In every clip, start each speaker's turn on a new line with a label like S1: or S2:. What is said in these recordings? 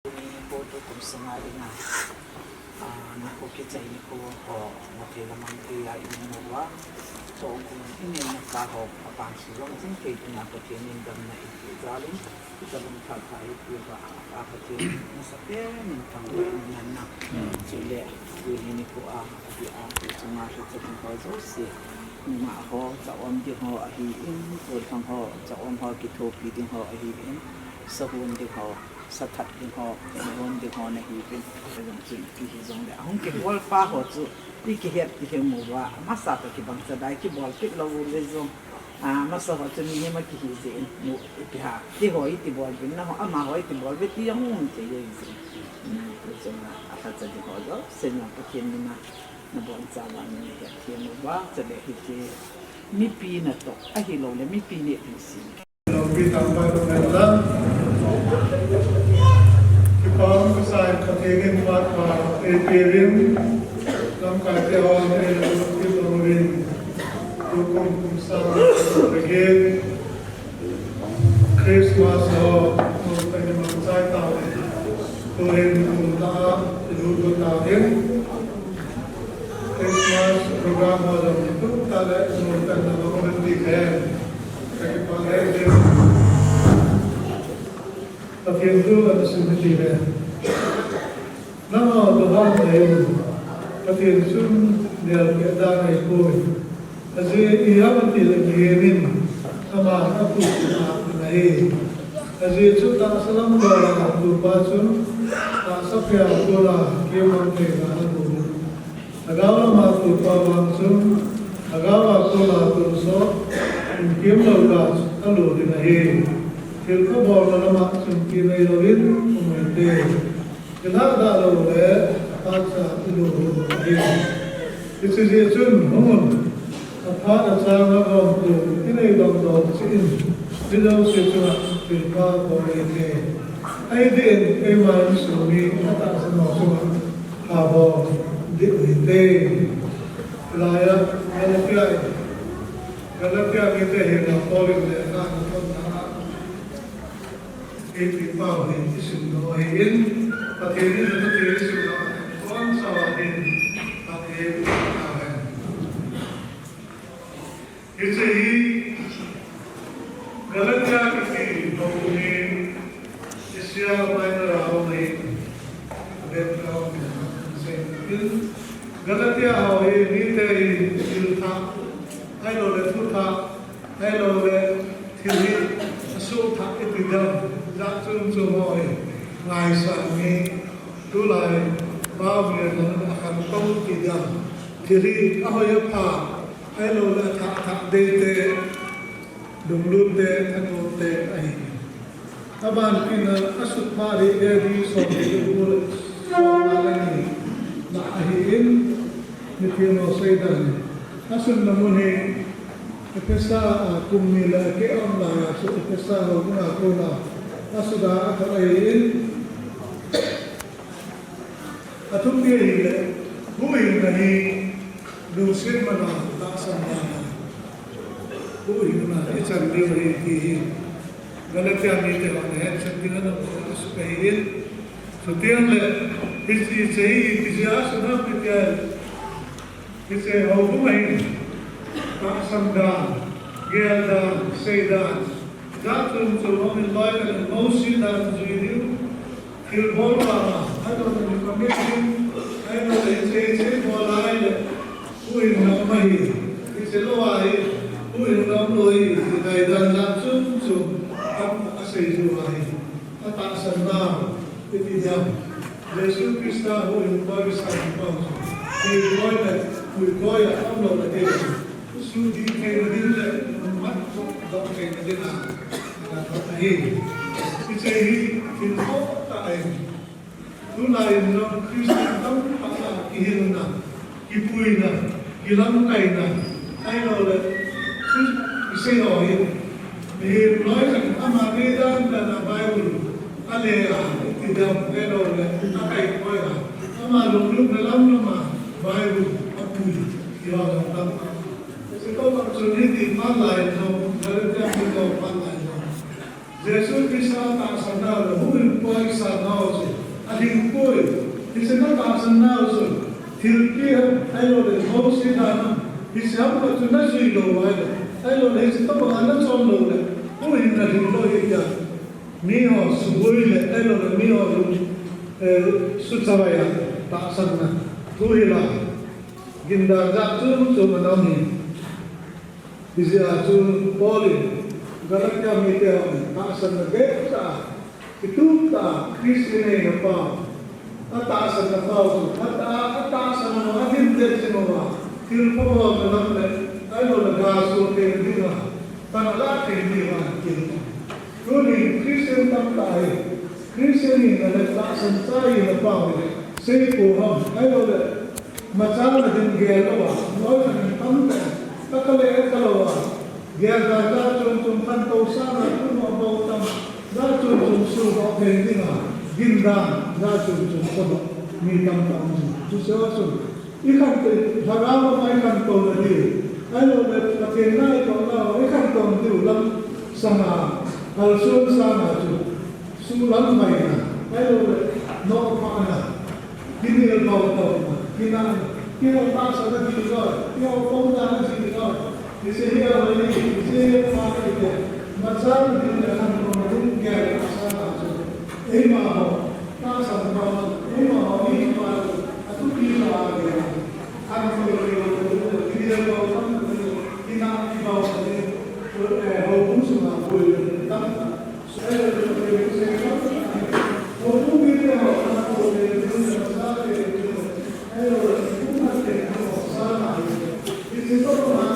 S1: Photo kung sangali na nakukita ini ko nakilamang kaya inuwa so kung ini nakaho apang silong singkay pinapatinin dam na galing itabang kakait iba apatin sa pera ng pangwain na sila ini ko di sumasya sa pangkazosi mga ho sa di ho ahiin o pang ho sa ho kitopi din ho ahiin sa di ho sa thật đi họ luôn đi họ này thì cái dòng chuyện thì dòng để không kịp bol pha họ chú đi cái hết thì mù và massa cái bằng sa đại cái bol fit lâu lên rồi massa họ chú mình mà cái gì mù cái ha cái hỏi thì bol bên nó họ mà hỏi thì bol biết tiếng không chỉ vậy rồi là phát triển họ đó xem là cái chuyện mà nó bol sa là mình cái chuyện mù vàจะได้ที่มีปีน่ะตกไอ้ที่เราเลยมีปีเนี่ยเป็นสิ่ง
S2: เราปีต่างไปตรงไหนล่ะที่พร้อมก็ใส่กระเทียมวัดมาเอเปริมลำกาเจ้าเอลที่ตรงรินทุกคนกุศลประเกศคริสต์มาสเราเป็นมันใจตาตัวเองตัวตาดูตัวตาเองคริสต์มาสโปรแกรมเราทุกตาและสมุนเป็นเราเป็นดีแค่แต่ก็ไปเรื่องTapi itu ada sebenarnya. Nama Tuhan itu, tapi itu dia berada di bawah. Jadi ia mesti dikirim sama aku naik. Jadi itu tak salam doa aku baca, tak sampai aku lah kiamat kepada Tuhan. Agama aku langsung, agama aku lah terus, kiamat lah kalau dinaik. Khi có bò là nó mặc trong kia này rồi biết không phải thế cái lá đã đầu đấy ta sẽ đi đồ đi cái sự gì chứ không muốn ta đã sang nó còn từ cái này đồng đầu xin bây giờ sẽ cho từ qua có này thế ai đến cái mà xử lý ta sẽ nói cho hà bò đi thế lại cái cái thế hiện là có được để ra một cái bao nhiêu cái sự đó hiện và thế nên là cái sự đó con sao hiện và thế nào vậy cái gì Galatia cái đầu tiên Asia bây giờ họ này bên đó xem cái Galatia họ đi tới siêu tháp hay là lệ phút tháp hay là lệ thiên nhiên số tháp cái từ đâu giá chung chung mọi ngày sáng ngày tu lại bao nhiêu lần akan công kỳ đam thì đi ahoy phá hay là tháp đề tê đúng luôn tê thanh luôn tê ấy các bạn khi nào asut phá đi để đi sống thì đúng luôn sống là này là hiến như thế nào xây đàn asut là muốn hệ cái sa cùng như là cái ông là sự cái sa cũng là cô là sudah terlain, atau dia ini, bui ini dosen mana tak sama, bui mana ini candi ini, Galatia ni terang ni, candi mana sukain, setiap le, isi asal kita, isi hawu ini, tak sama, geldan, sedan. Datum tulungan baik dan emosi dalam video film bola, ada yang dikometin, ada yang cece bola ini, uin nama ini, diseluai, uin nama ini, dari dan langsung apa asal juai, tak senang, tidak. Yesus Kristus uin bagi sahabat, uin Allah berkata, sudi kerana umat dok kerana Hey, it's a in all time. Tulay ng Kristiyano ang ihil na, ipuy na, ilangkay na, ay lola, isinohin. May loy ang amanidan na Bible, alea, itidam, ay lola, akay ko ya. Amalulog na lang naman, Bible, apuy, iwan ang tama. Kasi ito ang suniti, malay, no, galit yan ito, malay. Jesus Christ ta sana lo hu poi sa na so ading poi isena ta sana so thilki ai lo le ho si da na isam ko tuna si lo wa ai lo le si to ba na chon lo le hu in na lo hi ya mi ho su boi le ai lo le mi ho su tsawaya ta sana tu hi la ginda ja chu chu ma na ni isi chu poli Galakya mite taasan na gaya sa itu ta Kristine na pa taasan na pa taasan na adin din sinowa tilpo na lang ayo na gaso kay dina panalaki dina kilo kuni Kristine tayo Kristine na taasan tayo na pa say po ham ayo na macam din gaya ba no na pamta kakale kalawa Gaya gada cun kantau sana tu mau bawa tam, dah cun suruh kendinga, ginda, dah cun kodok mitam tam tu sesuatu. Ikan tu harama mai kantau lagi, ayo pakai naik kalau ikan tu ulang sana, alsun sana tu, sulang mai na, ayo no mana, kini bawa tam, kina pasal lagi juga, kina bawa tam lagi juga. Isi dia lagi, isi apa itu? Macam dia akan mengurung gaya asal asal. Emang, tak sampai, emang ini malu. Atau kita lagi, akan mengurung dia bawa kita bawa ini, hukum semua boleh. Tak, saya hukum kita orang boleh dunia besar itu. Hukum kita sama. Itu orang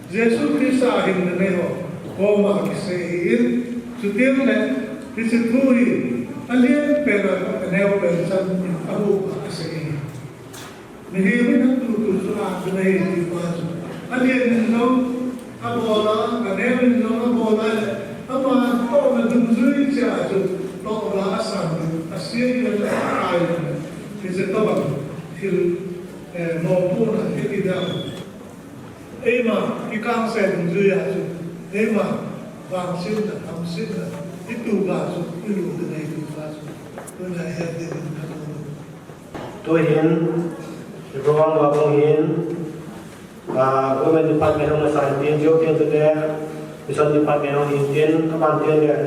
S2: Jesus Christ ahim ne ho koma kisein sutil ne disituri alien pera neo pensan abu kisein nehiwi na tu sura nei di pas alien no abola neo no abola ama to na dumzui cha tu to la asan asia ni ai kisetoba til mopuna kidam Ema ikan saya menjual tu, ema bangsin dan hamsin dan itu gasu, itu dengan itu gasu, itu nak hadir dengan kamu.
S3: Tuhin, ruang wabungin, women department of science, joking to there, mission department of Indian, kapantian dia,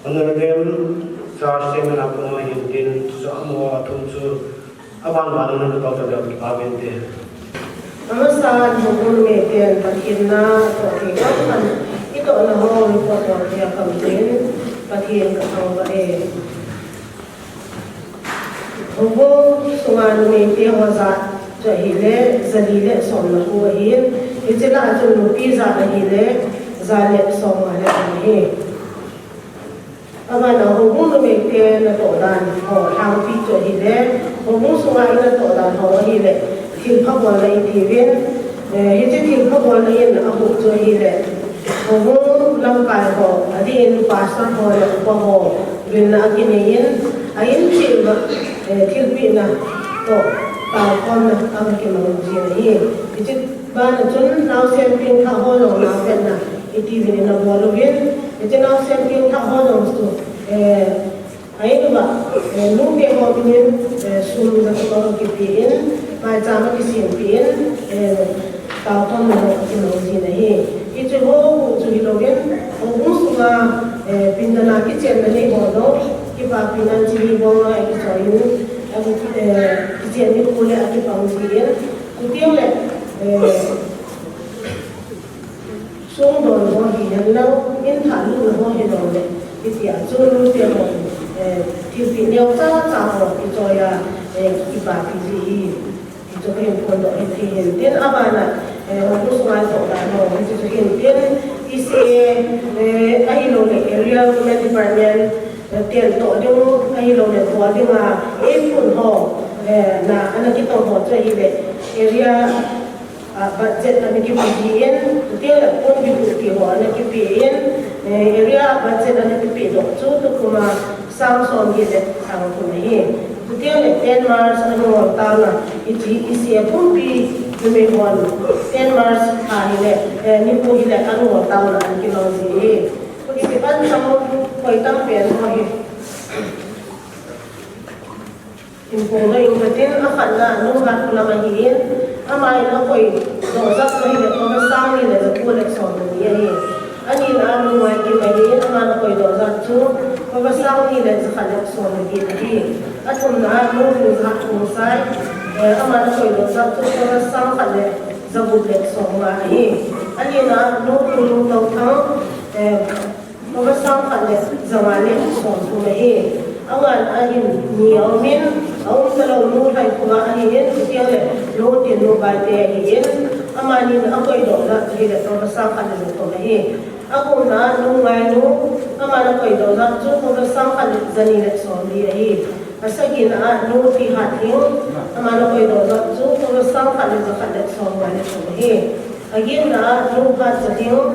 S3: honorable, charge semen apa nama Indian, semua tumsu, abang badan untuk tahu sahaja department dia.
S4: Namasan hubung media patina ketika kan itu adalah hal yang dia kampen patin ketang bae hubung sungan media wazat jahile zalile somna huahin itulah ajun nupi zalile zalile somna leh abang hubung media na todan ho hang pi jahile hubung sungan na todan ho hile Til pagwal na itivin, ito til pagwal na yun ako tuwahile. Kung langkay ko, adiin pasta ko na upa ko, bin na akinayin, ayin til pina ko, tapon na ang kimangusina yun. Ito ba na dyan, nausemping kahonong napen na itivin na walubin, ito nausemping kahonong ito, ayun ba, lupi ko pinin, sulu na ko kipiin, Macam kesimpin, tahu kan mana teknologi ni. Itu ho, jadi logen, orang semua pindah nak kian ni bodoh, kita pindah jadi bodoh, kita join, kian ni boleh kita panggil, kita le, chung đồn ho hi hen lâu in thả lu ho hi đâu đấy cái tiệt chung lu tiệt ho thì bị nêu ta ta ho cái cho ya cái bà cái gì cái cho cái con đó thì hiện tiền abana ho ku sungai to da ho cái cho hiện tiền isi ai lo le area department tiền to đâu ai lo le to đi mà em phun ho na anh cái tàu ho cho hi le area budget anh cái PN tiền là con bị tụt ho anh cái PN area budget anh cái PN cho tôi cũng mà sang son gì đấy sang cũng này tiền là 10 Mars anh nói tao là isi cũng bị mình còn 10 Mars hay là những cái gì là anh nói tao là anh cái nói gì cái bạn xong phải tăng tiền thôi Impong na yung batin akan na nung hat ko naman hiin amay na ko'y dozak na hilat mga sami na nagkulak sa mga hiin ani na among mga hiin amay na ko'y dozak to mga sami na nagkulak sa mga hiin at kung na nung hat kong say amay na ko'y dozak to mga sami na nagkulak sa mga hiin ani na nung tulong tawtang mga sami na nagkulak sa mga hiin awan ahin niyaw min awang talaw nulay kuma ahin kaya lo din no ba te ahin amani na ako ido na hila to masang kan na to ahin ako na nungay no amana ko ido na to ko masang kan zani na so di ahin asagi na no ti hating amana ko ido na to ko masang kan na kan so wala to ahin agin na no ba sa tingin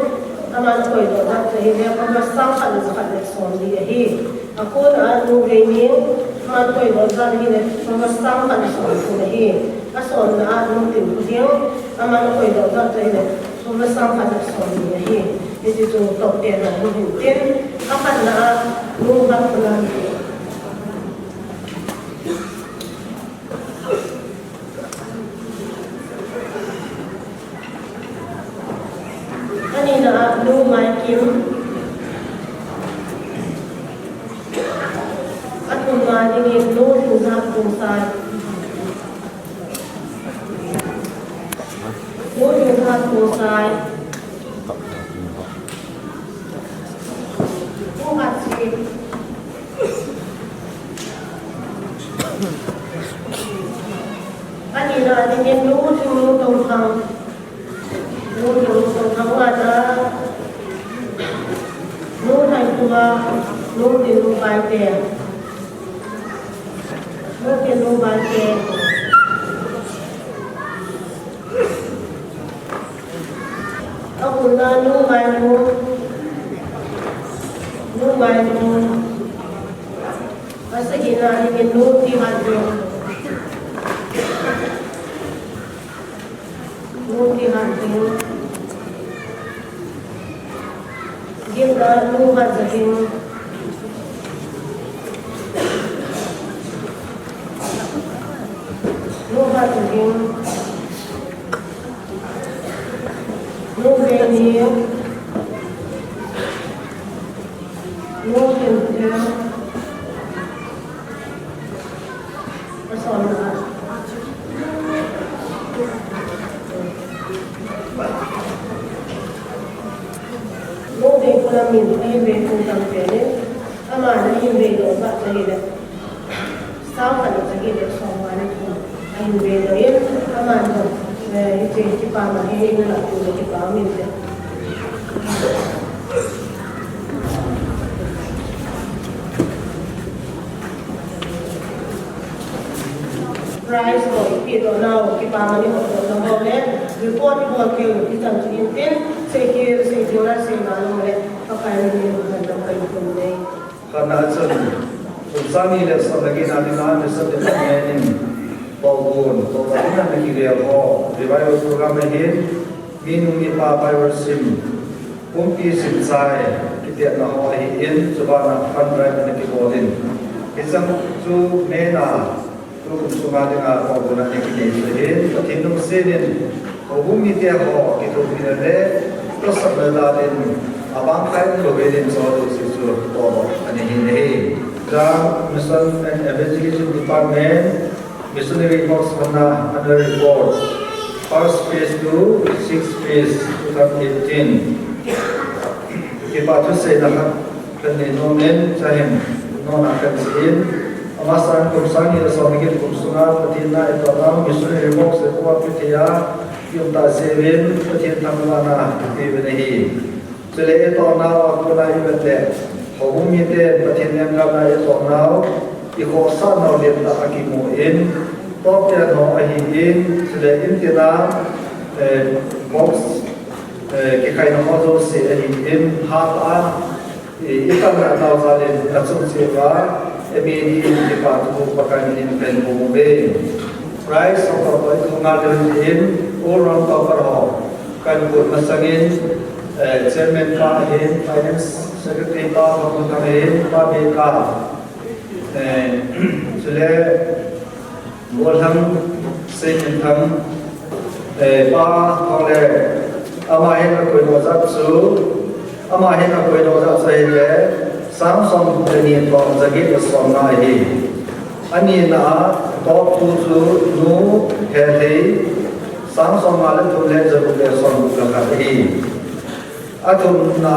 S4: amana ko ido na to hila ko masang kan na kan so di ahin ako na nung ganyan, man ko yung dozan hina, mamasang ka na sa ako na hina. Aso na nung tinpudiyang, man ko yung dozan hina, mamasang ka na sa ako na hina. Ito yung top 10 na nung hintin, akan na nung hat ko na hina. Kanina nung Kim, at kung maling doon kung sa kung saan doon yung sa kung saan kung kasi kanina din doon yung tawang ada doon ay tuwa doon din yung bante Mungkin lupa ke, aku na lumayan, masa kita ingin luti hati, kita lupa saking. Lupa saking lupa ini lupa itu personal lupa itu namin ini bukan pene aman ini dosa saja sama ada saja semua itu anh về đấy mà thì chị bà mà hay là từ chị bà mình đấy price rồi khi đó nào chị bà mình một đó nào đấy report đi qua kêu thì chẳng chỉ tin sẽ điều ra sẽ làm đấy các cái này mình làm cái công này
S2: còn là sự Sami le sa lagi na dinan sa department Paugun, Paugun na nakikita ko, revival program hin, minung ipa sim, kumpi sinsay, kita na ho hin, suba na fundraise na nakibolin. Isang su mena, su sumali nga Paugun na nakikita hin, patinong sinin, Paugun iti ako, ito pinale, ito sa balatin, abang kain lobelin sa odo sisu, o anihin hin. The Mission and Evangelism Department Missionary Works under report. First phase 2, 6 phase 2018.
S5: Kita tu saya nak kena nomen saya nona kan sin. Amasan kursan ini sebagai kursungan petina itu orang misalnya remok sekuat petia yang tak sewin petia tamlana di benih. Selain itu orang aku lagi betul. Hukum itu petina yang kami itu orang ikosan orang dia tak akimuin. Top dia orang ahiin selain kita box kekay na mozo si ahiin hata ikan na tau salin natsum siwa Emi di patu pakai ini pengen price atau apa itu ngadain orang tahu kan buat masangin chairman kahin finance secretary tahu kahin pak BK sudah bolam sehingga pak oleh amahin aku dozat su amahin aku dozat saya Samsung ini to zagi esona hi ani na top tu nu hele Samsung male tu le zaru le son ka hi atum na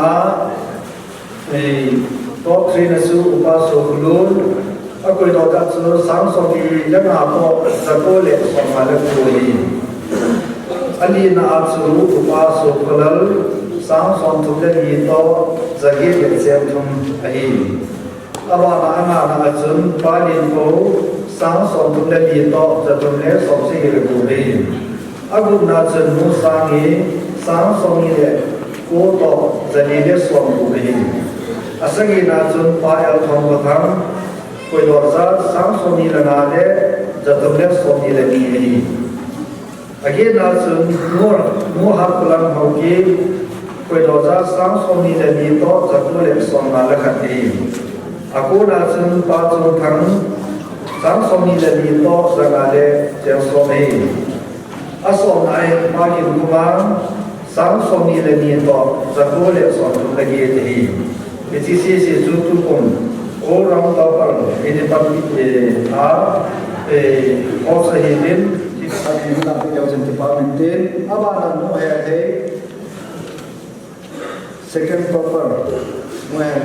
S5: top 3 na su upaso kulun aku do da su Samsung ni jana ko zago le son male tu hi ani na su upaso kulal Samsung tu le ni to zagi le sem thum ahi awala ana na ajun palin ko Samsung tu le ni to zatum le som se le ko hi agu na chen nu sangi Samsung ni le ko to zagi le som ko hi asagi na chun pa el thong ko tham ko do za Samsung ni la na le zatum le som ni le ni hi agi na chun nu ha kulang ho ki Koi dosa Samsung ni le ni to jatuh le som na le khati. Aku na chen pa chu thang Samsung ni le ni to jaga le jeng som hi. Asom nai ma ki kumang Samsung ni le ni to jatuh le som le gi hi. Isi si chu tu kum orang to par ini tam a also hi din kita ni na pe jen department din abana no hai second proper where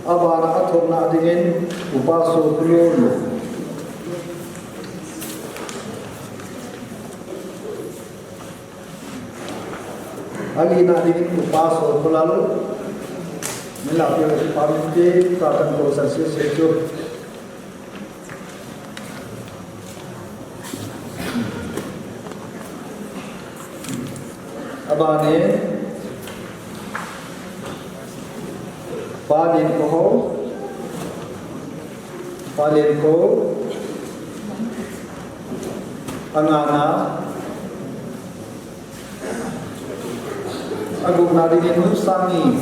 S5: abana athomna dingin upaso kulun alina dingin upaso kulal melapyo pamite katan ko sarse sejo abane palin ko angana agung naringin nusangi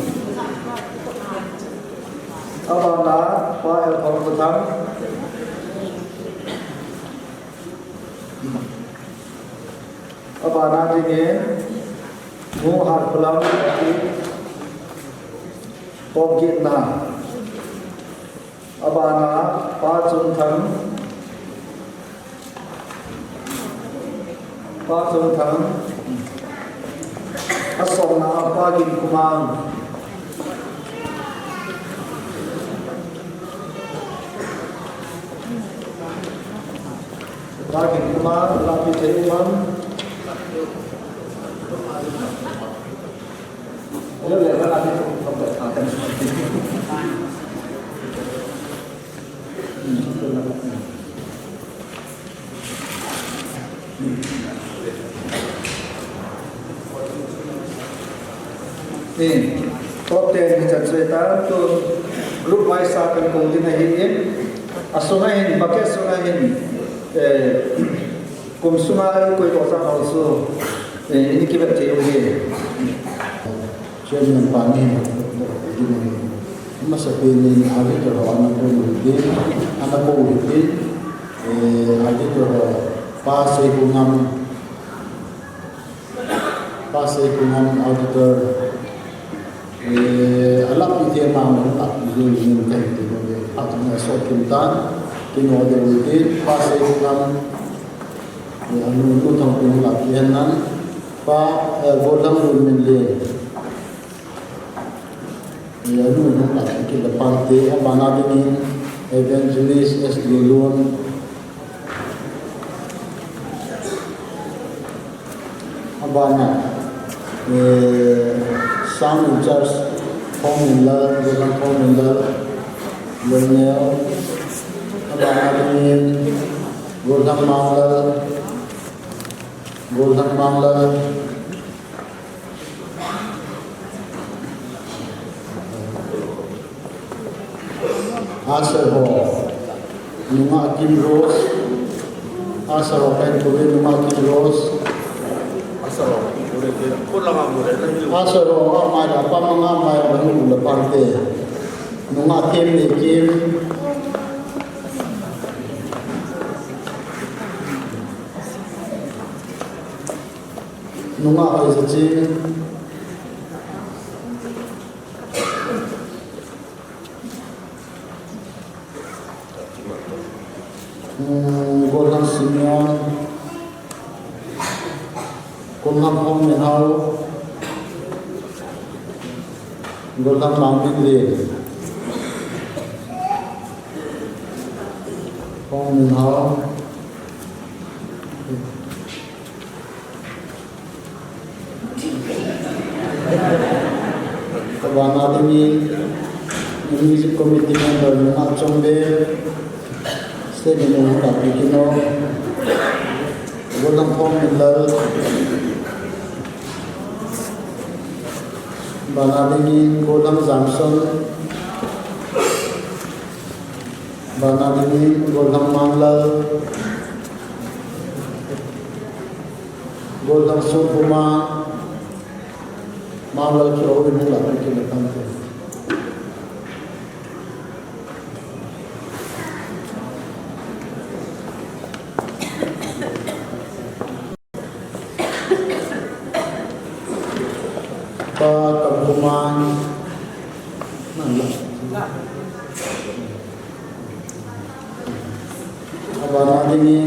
S5: abana pa el pangkutang abana dingin mu har pelang pogit na abana pa chung thang asom na pa gin kumang pa gin kumang lapi umang boleh kan ada tempat akan seperti ini. Ni, top 10 macam cerita tu grup Maisa akan kemudian ini asungai ini pakai sungai ini kum sungai koi dosa also ini kita cewek
S6: Chairman Pani masa ini hari terlalu anak politik hari terlalu pasai kunam auditor alap itu memang tak boleh mungkin atau masuk kintan kini ada pasai kunam anu itu tampil lakianan pa godam min le ya nu nu ta ki da parte abana din evangelist es lulun abana sound in church home in love godam home in love lenel abana din godam mangla Asar ho nunga kim ros asar ho pen kore nunga kim ros asar ho amai apa manga mai bani ula parte nunga kim ni kim nunga ai sachi Golden Simeon, Golden Home in How, Golden Mountain Lane, Home in How, Kabana Dini, Music Committee member Nunga Chombe, State in the Capitino, Golden Home in Love, Banadini, Golden Samson, Banadini, Golden Mangla, Golden Supuma, Mangla Show in the Capitino country. Kabuman abana dini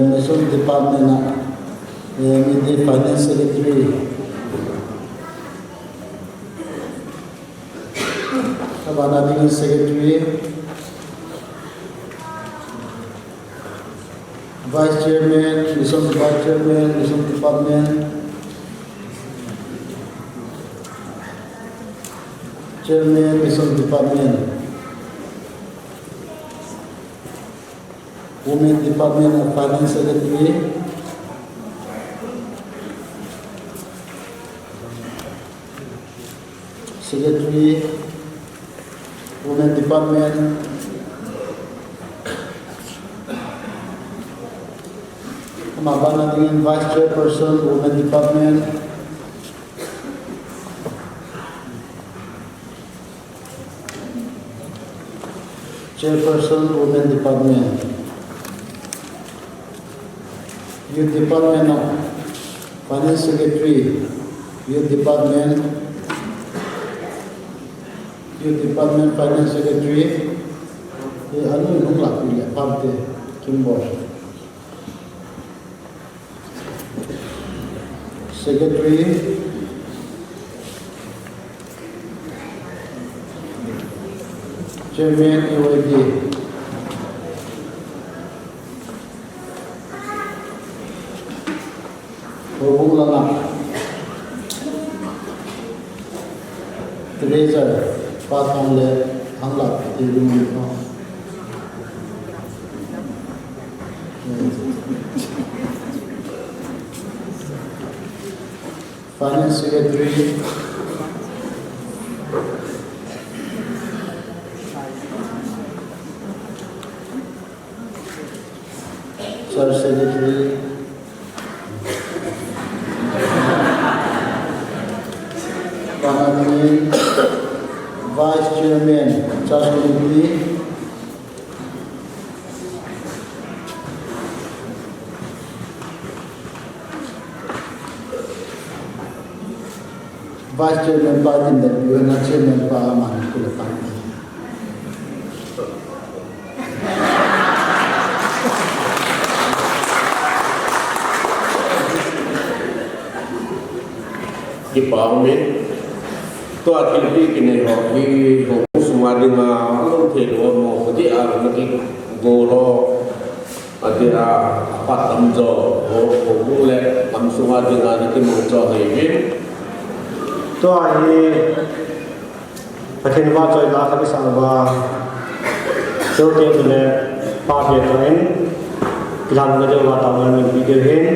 S6: mission department na midi finance secretary abana dini secretary vice chairman mission department Chairman, Mission Department, Women Department of Finance Secretary, Secretary, Women Department, Mabana dengan Vice Chairperson, Women Department, Chairperson, Women Department, Youth Department, Finance Secretary, Youth Department, Finance Secretary, anu nung lakui parte Kimbor, Secretary, Chairman AYD, Hubung Lana, Treasurer, Patong Le, Hanglap, Tirumino, Finance Secretary, Church Secretary, Panadini, Vice Chairman, Church Committee, Vice Chairman Party that you are not Chairman Parliament to the party.
S7: ki paumin to atilpi kini hoki hoku sumadinga alon thelo mo kodi ar naki goro adira patamjo ho mule kamsumadinga naki mongjo hevin
S3: to ai pathin wa choi la khabi sangwa so ke tule pa be train plan ngade wa taman min bigehin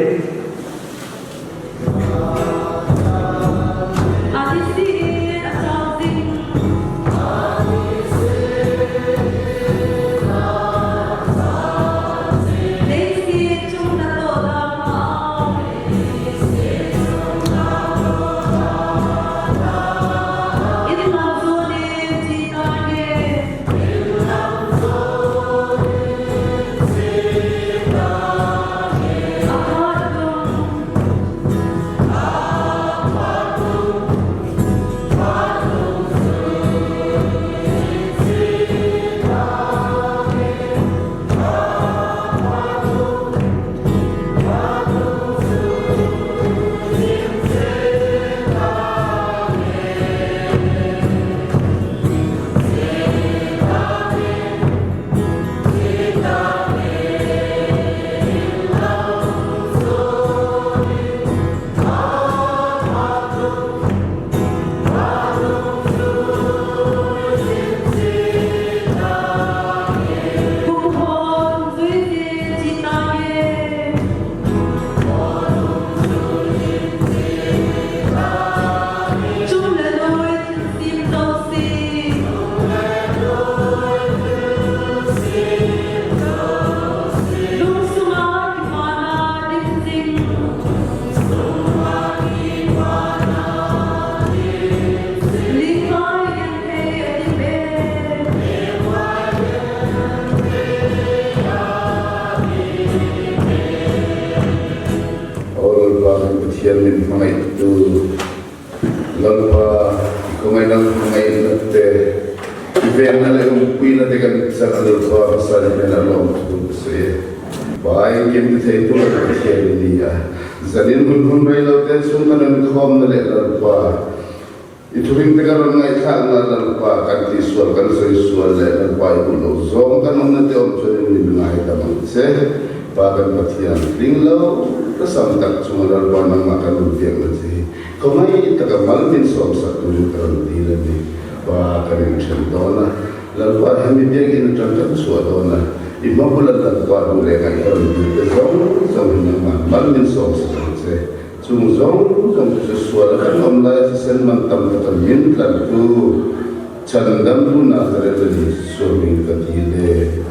S8: Min mengai itu lalu kumai nang mengai nate event nale umpui nate kan sakal lupa pasal ni nalo tu saya baik yang kita itu lah kita dia jadi mun mai lalu sundan dan khom nale lupa itu ring tegar mengai khal nale lupa kan tisual kan sesual nale lupa itu lo zong kan nate om jadi ni mengai tamang saya bagan patian ringlo kesam tak cuma dalam panang makan rupiah lagi. Kau mai tagamal min som satu jutaan tidak ni bagan cendona lalu kami dia kini cakap suadona 5 bulan lalu baru lagi orang itu zong mal min som satu cuma zong sesuatu kan omlai sesen mantam kata min lalu candam tu nak terjadi suami ketile.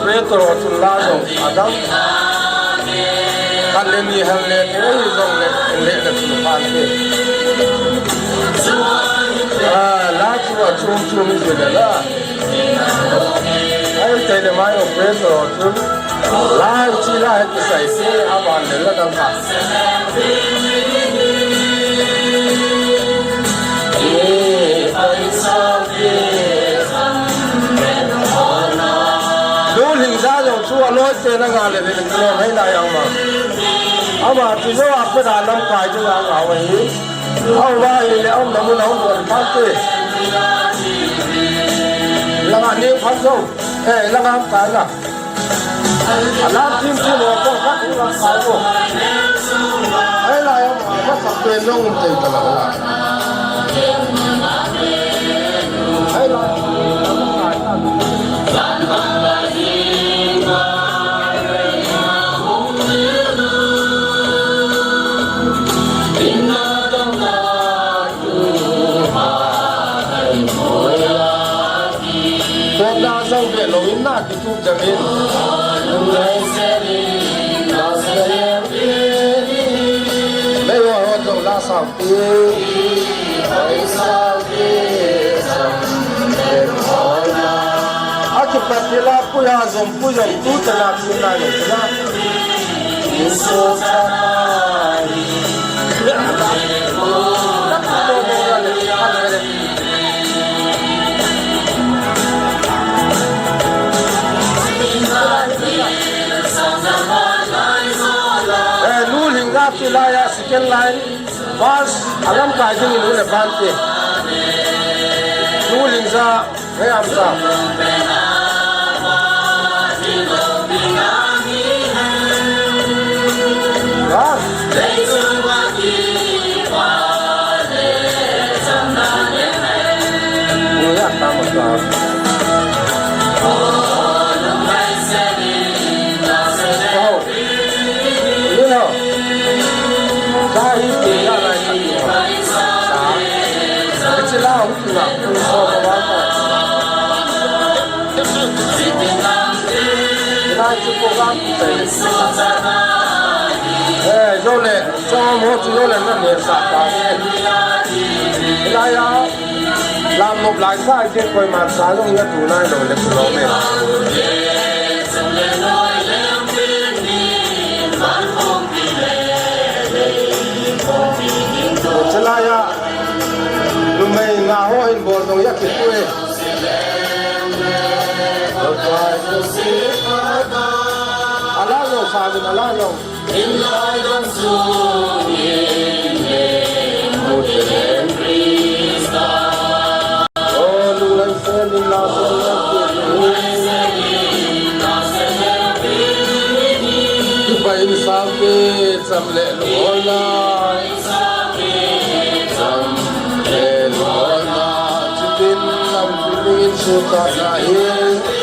S9: Petro Tulado Adam Kalemi Hamle Zong le Sulfate Lachwa mà chung chung gì đấy là ai thấy được mai ở bên rồi chung lại chỉ là cái sai xe à bạn đấy là đâm hạt luôn hình ra giống chua lối xe nó ngả lên lên hay là giống mà mà chỉ có áp cái đàn năm cái chứ là ngảo ấy ông ba thì ông nấu buồn phát tê là bạn đi phát không là làm cái nào làm chim chim một con phát cũng làm cái của hay là ông phát sập tiền nó không tiền cả là hay là Sang về lối nát thì tu chẳng nên bây giờ họ trồng lá sào tươi chụp bắt thì là bây giờ tu chẳng là tu này rồi là Pilaya second line bas alam kaji ni lule bante luling za hey amsa ya tamat rồi cho một rồi là nó liền sạc vào đây làm một lái sai trên quầy mặt sáng trong nhất thủ này rồi là thủ đó này thế là ya lúc này ngã hoa hình bồn trong nhất cái quê Allah lo sabun Allah lo oh lu lai sen ni la sen ba insan ke samle lola samle lola chitin nam pilin suka nahi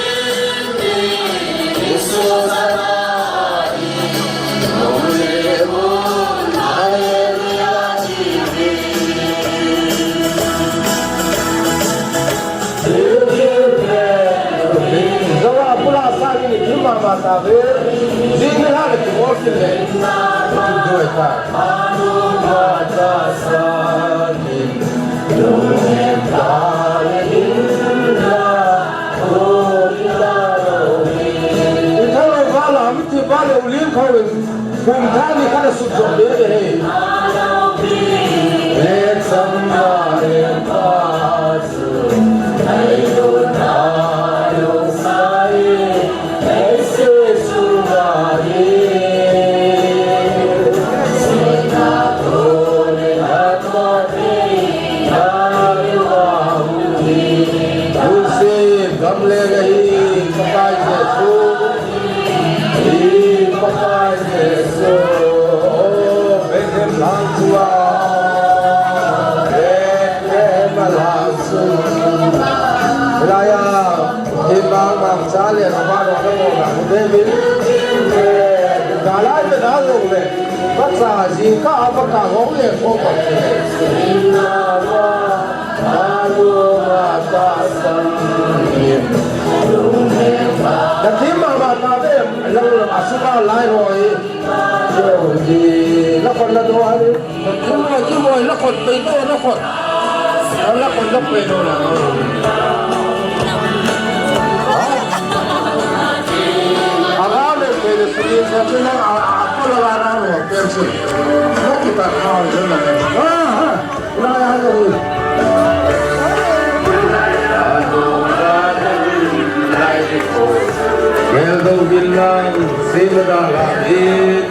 S9: mata ver zin har ki ortin le do eta manu mata sani lume talinda orila italo bala amti bala ulim khawen kumthani kana sujjo de he samare pas ayo nayo sai gamle gahi pakai jesu pakai jesu behem langsua malasu raya himbang bangsa le nabar orang orang debil galai bedalo le baksa jika apakah hong le pokok alu mata sangin Datim mama tabe lalu asuka lai roi di lakon la doa ni kuma lakon pe to lakon Wala ko na pwede na. Akala pwede sabihin sa atin lang, ako lang mo, person. Ano kita kawal yun na rin? Kaya yun. Meldo bilang sila langit.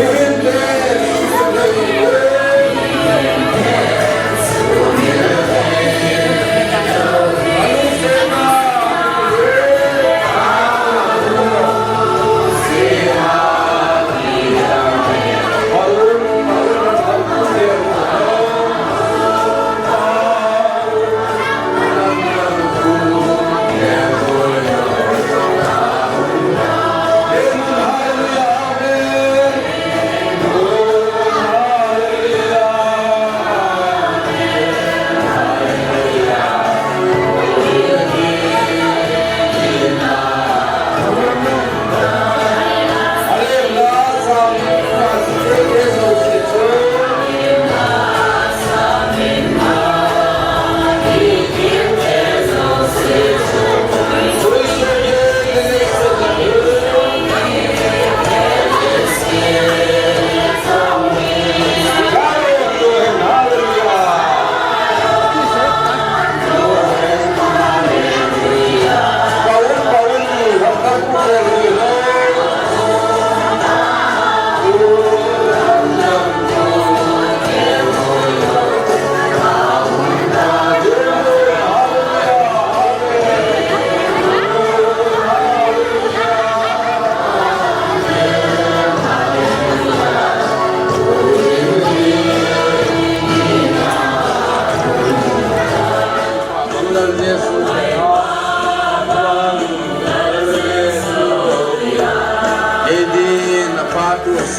S7: Yeah.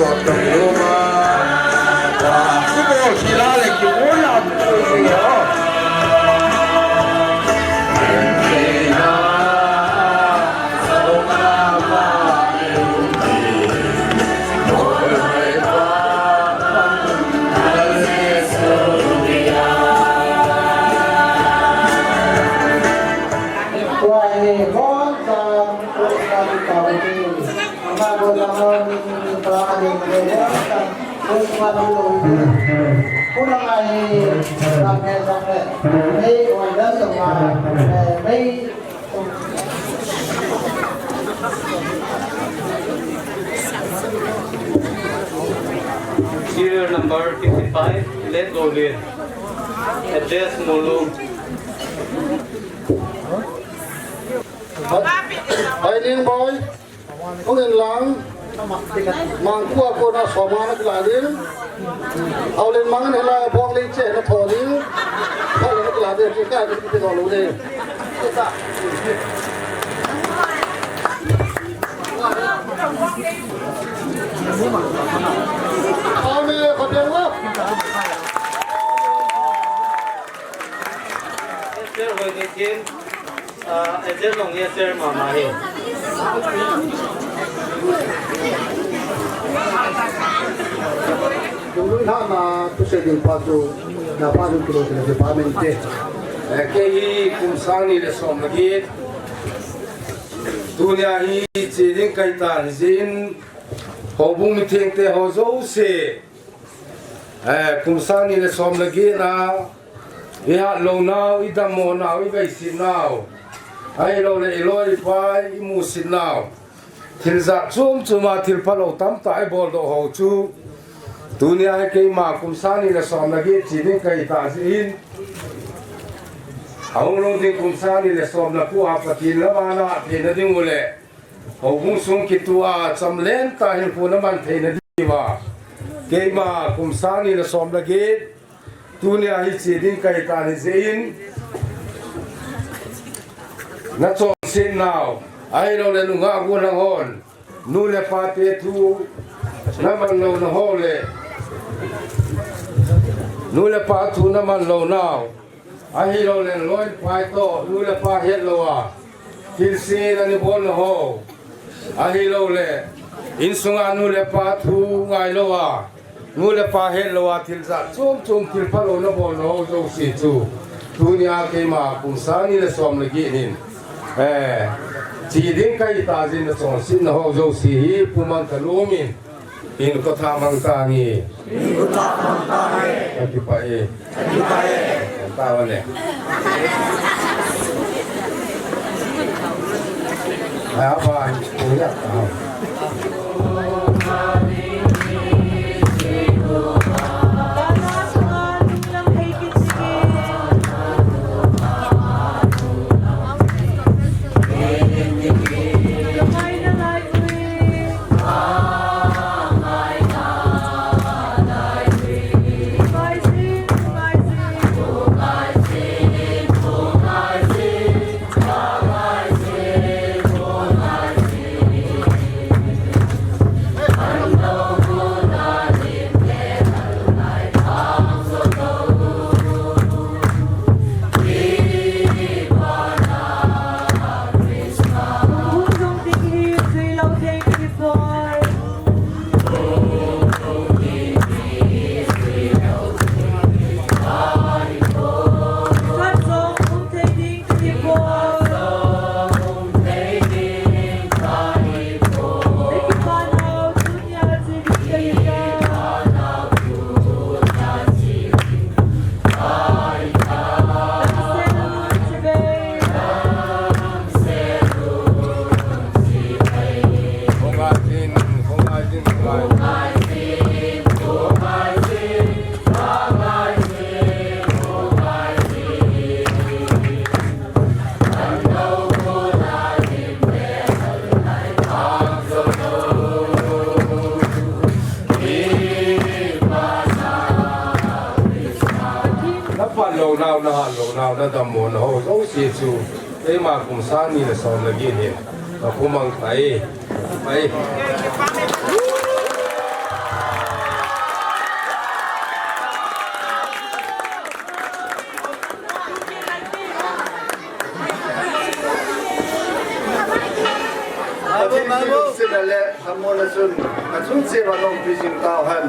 S9: sot ng luma. Kubo, kilala, kimula, kubo,
S6: kurang ay sampai may wala sama may
S10: Serial number 55, let go with address Mulung.
S6: Ainin boy kung lang mangku ako na sama nagladin awlen mangan hela bong leche na tholi kalau nagladin kita kita lalu deh kami kerja
S10: Sir, when it came, address long yes sir, Mama here.
S6: dulu na tu seding pasu na pasu kilo sila sa pamente
S9: Kehi kumsani le som lagi. Dunia hi chiding kaitan zin hobung miteng te hozo se. Kumsani le som lagi na iha lo now idamo now ibai sin now. Ai lo le iloi pai imu sin now. Tilza chum chuma tilpalo tam tai bol do ho chu. Dunia ke ma kumsani le som lagi chiding kaitan zin Hong Long Ding Kumsani le som na ku apatin la bana thena ding ule hong sung kitua chamlen ta hin pu naman thena diwa ke ma Kumsani le som la ge dunia hi chi ding kai ta ni zein na chong sin now ai lo le lunga gu na hon nu le pa te tu naman lo na hole nu le pa tu naman lo now Ahi lo len loi pai to nu le pa het lo a til se na ni bon ho ahi lo le in sunga nu le pa thu ngai lo a nu le pa het lo a til za chum chum til pa lo na bon ho zo si chu dunia ke ma Kumsani le som le gi nin chi ding kai ta jin na chong sin na ho zo si hi puman ka lumin in ko tha mang ta ni ati pa e Tawa le. Apa punya tahu. Now na damon ho zo si chu e ma Kumsani le som lagi ni kumang tai
S5: สินั่นแหละทำมรสุนมาชุนเสียวันลงพิจิตรตาหัน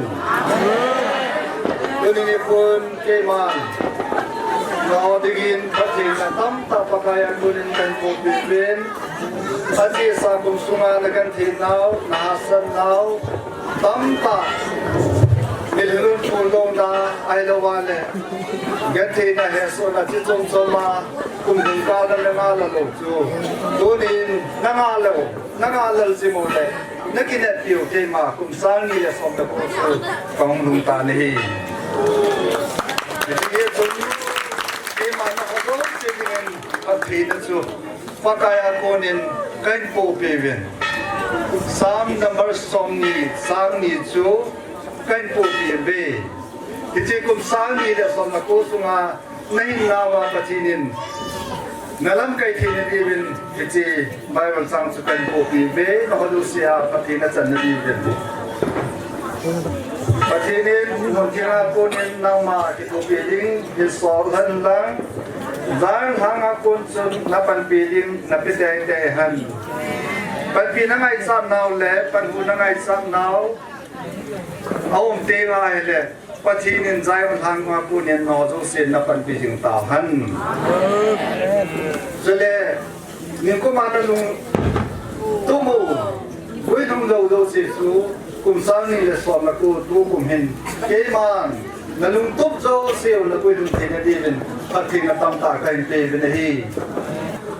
S5: ตัวนี้คนเกมันเราได้ยินพระเจ้าตั้มตาปากายคนนี้เป็นผู้พิเศษพระเจ้าสากุมสุงานกันที่นาวนาสันนาวตั้มตามิลลุนปูลงดาไอโลวาเลกันที่น่าเฮสุนัจิจงสมาคุมถึงกาลนังอาลลูจูตัวนี้นังอาลสิโมเลนักกินเดียวเกมาคุมสร้างนี่สมตะโพสุของลุงตานีที่สุดเกมานักร้องเสียงเงินพัฒน์จูปากายโกนินกันปูเปเวน3 number สองนี้สร้างนี้จูกันปูเปเบที่คุมสร้างนี่สมตะโพสุงาไม่นาวาปฏินินนั่นลำไก่ที่นี่เป็นที่ไบเบิลสั่งสุกันปูปีเบนนฮดูเซียปฏินัจันนีเป็นปฏินินคนที่รักคนนี้นามาที่ปูปีดิงที่สอนหันหลังทางอาคนจนนับปันปีดิงนับเป็นแดงหันปันปีนั่งไอ้ซ้ำนาวเล่ปันหูนั่งไอ้ซ้ำนาวเอาเตียงอะไรเล่ปฏินินใจมันทางมาปูเนียนนอจุเสียนนับปันปีถึงตาหันจะเล่เนี่ยก็มานั่งตู้มูคุยทั้งเราเสียสูกุมสร้างนี่เลยสอนนักกูตู้กุมเห็นเกมันนั่งตุ๊บโจเสียวนักคุยทั้งทีนี่ดีเป็นปฏินัตตาใครเป็นฮี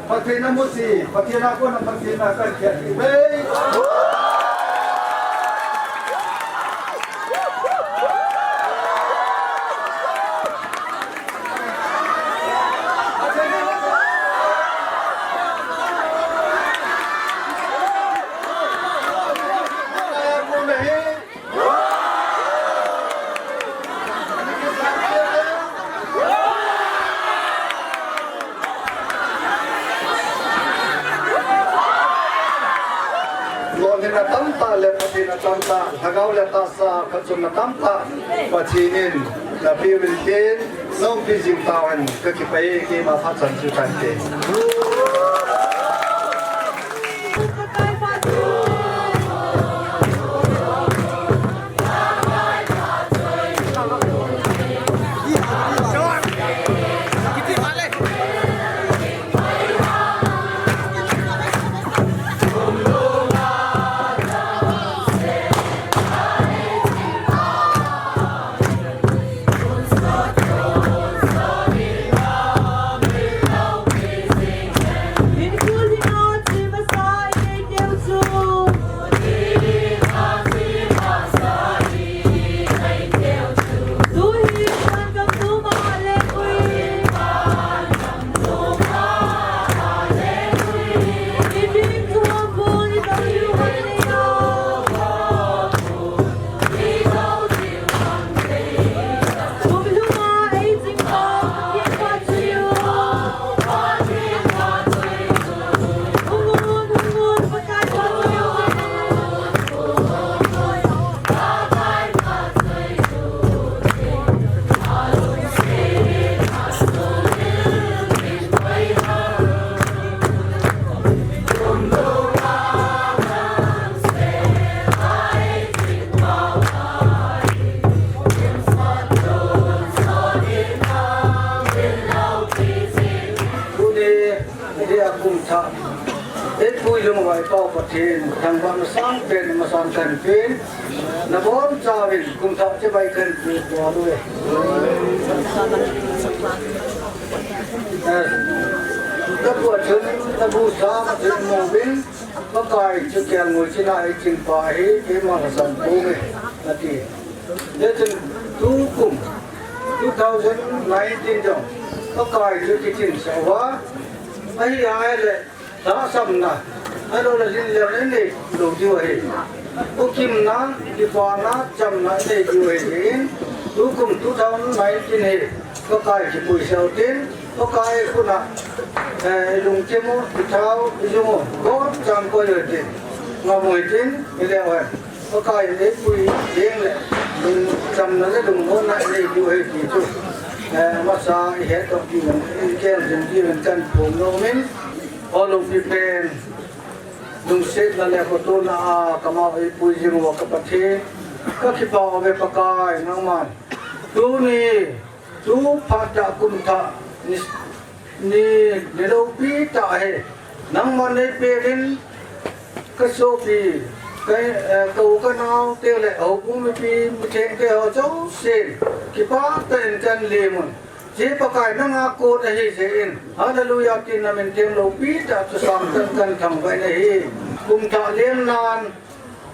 S5: ปฏินัมุสีปฏินักคนปฏินักการเขียนเบ้นัตั้มตาเลปฏินัตั้มตาหากเอาเลตาสาขจุนนัตั้มตาปฏินินนับพิวิลเกนน้องพิจิตรตาวันก็คิดไปเกี่ยมาพัฒน์สุขันเตต่อประเทศทางความสร้างเป็นมาสร้างกันเป็นนับวันจาวินกุมทัพจะไปกันเป็นตัวด้วยถ้าปวดถึงถ้าบูชาถึงโมบินก็กายจะแก่งวยชินาให้จิงไปให้มาสันตุเมนาทีเดี๋ยวถึงทุกกลุ่ม2019จังก็กายจะจิงสวะไอ้ยายเลยถ้าซ้ำนะไอ้เราเลยเรียนนี่ดูดีกว่าเองผู้คิมนะดีกว่านะจำนะได้ดีกว่าเองทุกกลุ่ม2019นี่ก็กายจะปุยเสาตินก็กายคุณนะลุงเจมูที่เท้าจุโมก็จำก็เลยตินงอมวยตินไม่เลี้ยงไว้ก็กายได้ปุยเลี้ยงเลยลุงจำนะได้ลุงโน่นนั่นได้ดีกว่าที่สุดมาสร้างเหตุการณ์ที่มันแก่จนที่มันจันทร์ผมโนมินพอลงพิเพน nung set na le ko to na kama ai pui jing wa ka pathe ka ki pa ve pakai nang man tu ni tu pha ta kun tha ni lo pi ta he nang man nei pe rin ka so pi cái cầu cái nào tiêu lệ hậu cũng mới pi mới trên cái họ cháu xin ki pa tên chân liềm chỉ pakai nang aku dah hisin haleluya tin namin tim lo pi ta tu sam kan thang vai nei kum tha lian nan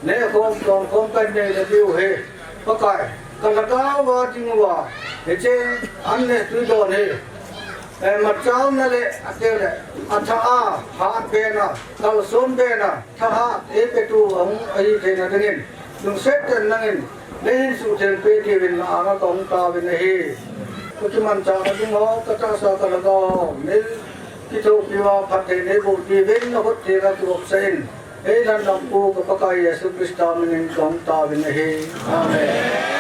S5: ne kom kan nei la diu he pakai kalaka wa tingwa he che an ne tu do ne mặt cháu nó lệ tiêu lệ tha ha pe na kal som pe na tha ha e pe tu ông ấy thế na ngin nung set kan ngin lên su ten pe ti vin na na tong ta vin hi ko ki man cha na ding ho ka ta sa ka la go ne ki to pi wa phat te ne bu ti vin na hot te ra tu sen e lan dam pu ka pa ka yesu krista min tong ta vin hi amen